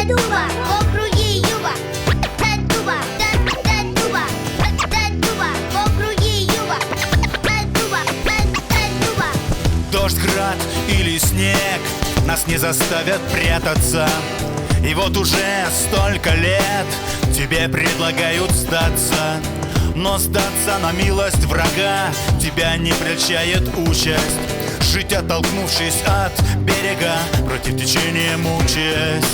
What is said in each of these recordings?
дуба, в округе Юба. Дуба, дуба, дуба, в округе Юба. Дуба. Дождь, град или снег нас не заставят прятаться. И вот уже столько лет тебе предлагают сдаться. Но сдаться на милость врага тебя не прельщает участь. Жить, оттолкнувшись от берега, против течения мучаясь.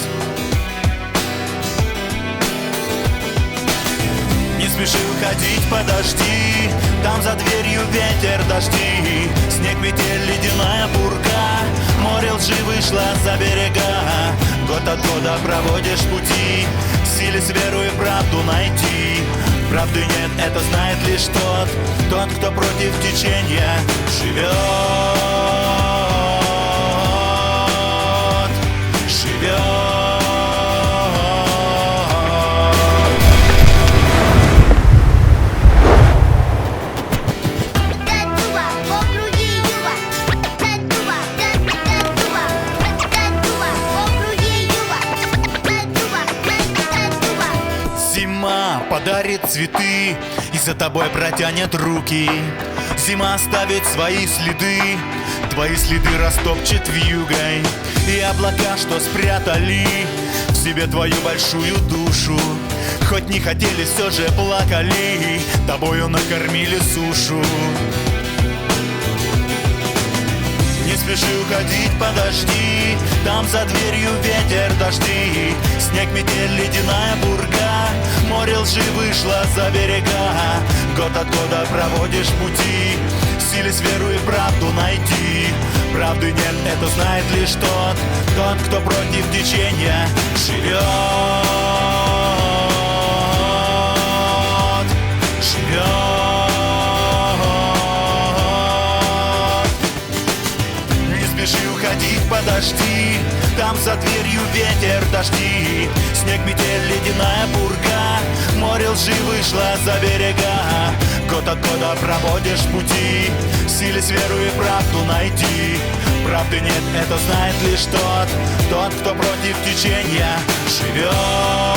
Не спеши уходить, подожди, там за дверью ветер, дожди, снег, метель, ледяная бурка. Море лжи вышло за берега. Год от года проводишь пути, в силе с веру и правду найти. Правды нет, это знает лишь тот, кто против течения живет. Зима подарит цветы и за тобой протянет руки. Зима оставит свои следы, твои следы растопчет вьюгой. И облака, что спрятали в себе твою большую душу, хоть не хотели, все же плакали, тобою накормили сушу. Не спеши уходить, подожди, там за дверью ветер, дожди, снег, метель, ледяная бурга. Море лжи вышло за берега. Год от года проводишь пути, в силе с веру и правду найти. Правды нет, это знает лишь тот, кто против течения живет. Подожди, там за дверью ветер, дожди, снег, метель, ледяная бурга. Море лжи вышло за берега. Год от года проводишь пути, в силе с веру и правду найти. Правды нет, это знает лишь тот, кто против течения живет.